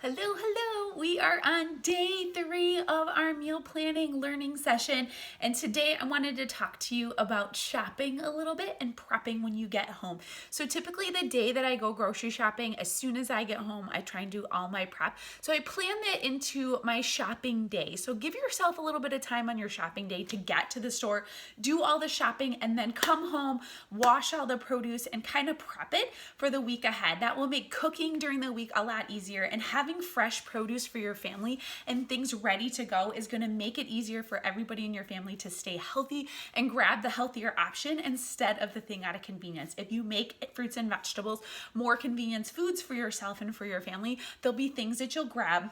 Hello, hello. We are on day 3 of our meal planning learning session. And today I wanted to talk to you about shopping a little bit and prepping when you get home. So typically the day that I go grocery shopping, as soon as I get home, I try and do all my prep. So I plan that into my shopping day. So give yourself a little bit of time on your shopping day to get to the store, do all the shopping, and then come home, wash all the produce, and kind of prep it for the week ahead. That will make cooking during the week a lot easier, and having fresh produce for your family and things ready to go is going to make it easier for everybody in your family to stay healthy and grab the healthier option instead of the thing out of convenience. If you make fruits and vegetables more convenience foods for yourself and for your family, there'll be things that you'll grab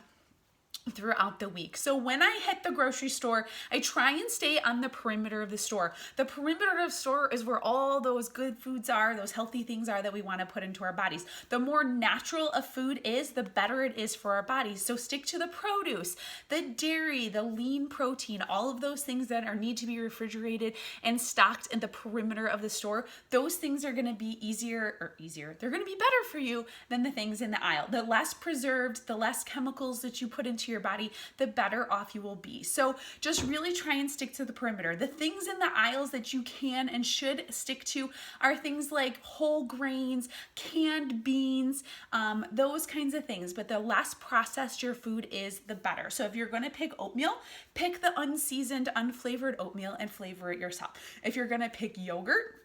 throughout the week. So when I hit the grocery store, I try and stay on the perimeter of the store. The perimeter of the store is where all those good foods are, those healthy things are that we want to put into our bodies. The more natural a food is, the better it is for our bodies. So stick to the produce, the dairy, the lean protein, all of those things that need to be refrigerated and stocked in the perimeter of the store. Those things are going to be easier. They're going to be better for you than the things in the aisle. The less preserved, the less chemicals that you put into your body, the better off you will be. So just really try and stick to the perimeter. The things in the aisles that you can and should stick to are things like whole grains, canned beans, those kinds of things. But the less processed your food is, the better. So if you're going to pick oatmeal, pick the unseasoned, unflavored oatmeal and flavor it yourself. If you're going to pick yogurt,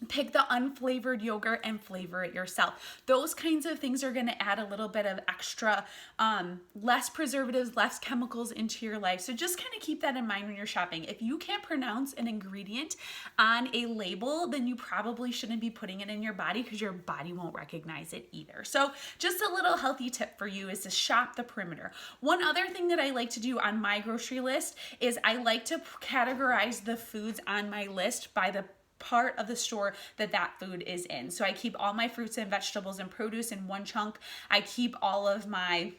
pick the unflavored yogurt and flavor it yourself. Those kinds of things are going to add a little bit of extra, less preservatives, less chemicals into your life. So just kind of keep that in mind when you're shopping. If you can't pronounce an ingredient on a label, then you probably shouldn't be putting it in your body because your body won't recognize it either. So just a little healthy tip for you is to shop the perimeter. One other thing that I like to do on my grocery list is I like to categorize the foods on my list by the part of the store that food is in. So I keep all my fruits and vegetables and produce in one chunk. I keep all of my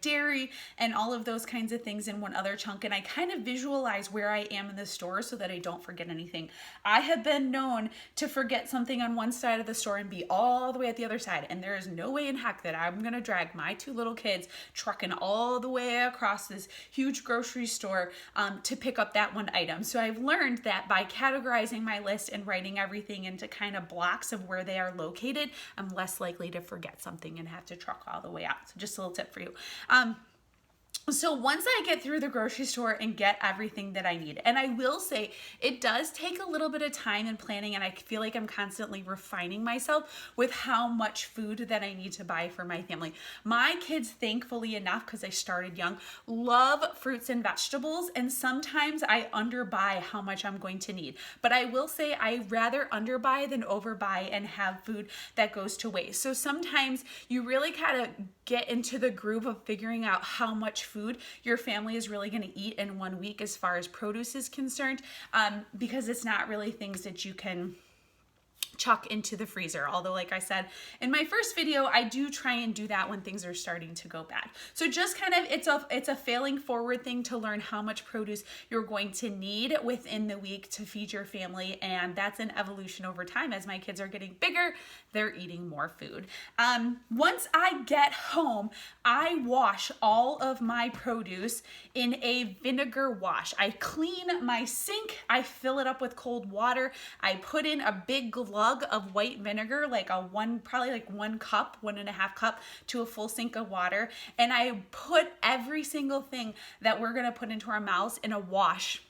dairy and all of those kinds of things in one other chunk, and I kind of visualize where I am in the store so that I don't forget anything. I have been known to forget something on one side of the store and be all the way at the other side, and there is no way in heck that I'm gonna drag my 2 little kids trucking all the way across this huge grocery store to pick up that one item. So I've learned that by categorizing my list and writing everything into kind of blocks of where they are located, I'm less likely to forget something and have to truck all the way out. So just a little tip for you. So once I get through the grocery store and get everything that I need, and I will say it does take a little bit of time and planning, and I feel like I'm constantly refining myself with how much food that I need to buy for my family. My kids, thankfully enough, because I started young, love fruits and vegetables, and sometimes I underbuy how much I'm going to need. But I will say I rather underbuy than overbuy and have food that goes to waste. So sometimes you really kind of get into the groove of figuring out how much food your family is really going to eat in one week as far as produce is concerned, because it's not really things that you can chuck into the freezer. Although, like I said in my first video, I do try and do that when things are starting to go bad. So just kind of, it's a failing forward thing to learn how much produce you're going to need within the week to feed your family, and that's an evolution over time. As my kids are getting bigger, they're eating more food. Once I get home, I wash all of my produce in a vinegar wash. I clean my sink, I fill it up with cold water, I put in a big glug of white vinegar, probably like 1 cup, 1.5 cup to a full sink of water, and I put every single thing that we're gonna put into our mouths in a wash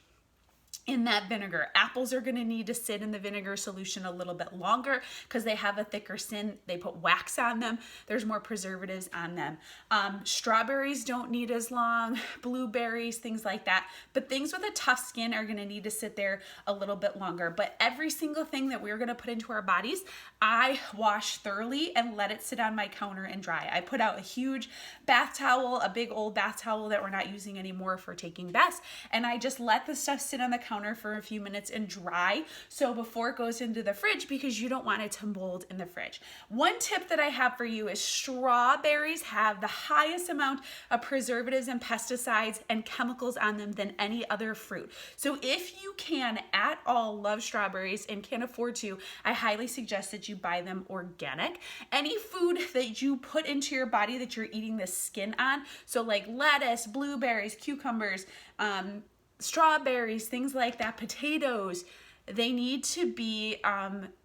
in that vinegar. Apples are going to need to sit in the vinegar solution a little bit longer because they have a thicker skin. They put wax on them. There's more preservatives on them. Strawberries don't need as long, blueberries, things like that. But things with a tough skin are going to need to sit there a little bit longer. But every single thing that we're going to put into our bodies, I wash thoroughly and let it sit on my counter and dry. I put out a huge bath towel, a big old bath towel that we're not using anymore for taking baths, and I just let the stuff sit on the counter counter for a few minutes and dry, so before it goes into the fridge, because you don't want it to mold in the fridge. One tip that I have for you is strawberries have the highest amount of preservatives and pesticides and chemicals on them than any other fruit. So if you can at all love strawberries and can't afford to, I highly suggest that you buy them organic. Any food that you put into your body that you're eating the skin on, so like lettuce, blueberries, cucumbers, strawberries, things like that, potatoes, they need to be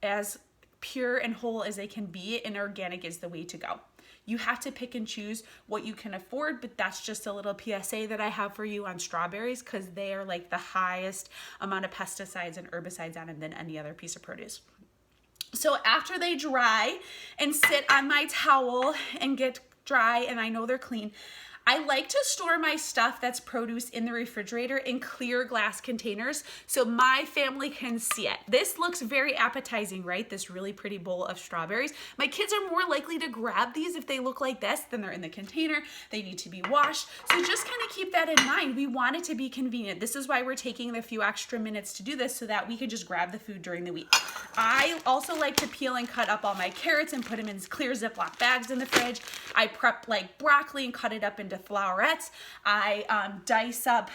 as pure and whole as they can be, and organic is the way to go. You have to pick and choose what you can afford, but that's just a little PSA that I have for you on strawberries, because they are like the highest amount of pesticides and herbicides on them than any other piece of produce. So after they dry and sit on my towel and get dry and I know they're clean, I like to store my stuff that's produce in the refrigerator in clear glass containers so my family can see it. This looks very appetizing, right? This really pretty bowl of strawberries. My kids are more likely to grab these if they look like this than they're in the container. They need to be washed. So just kind of keep that in mind. We want it to be convenient. This is why we're taking the few extra minutes to do this, so that we can just grab the food during the week. I also like to peel and cut up all my carrots and put them in clear Ziploc bags in the fridge. I prep like broccoli and cut it up into flowerets. I dice up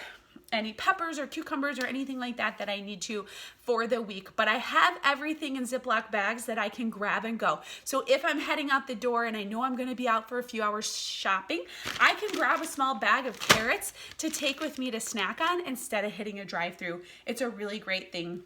any peppers or cucumbers or anything like that that I need to for the week. But I have everything in Ziploc bags that I can grab and go. So if I'm heading out the door and I know I'm going to be out for a few hours shopping, I can grab a small bag of carrots to take with me to snack on instead of hitting a drive-through. It's a really great thing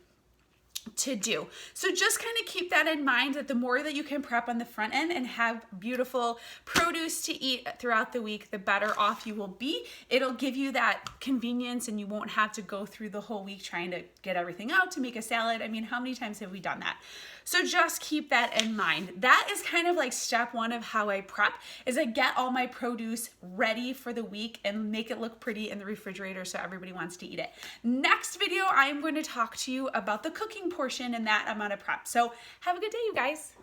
to do. So just kind of keep that in mind, that the more that you can prep on the front end and have beautiful produce to eat throughout the week, the better off you will be. It'll give you that convenience and you won't have to go through the whole week trying to get everything out to make a salad. I mean, how many times have we done that? So just keep that in mind. That is kind of like step one of how I prep, is I get all my produce ready for the week and make it look pretty in the refrigerator so everybody wants to eat it. Next video, I'm going to talk to you about the cooking portion and that amount of prep. So have a good day, you guys.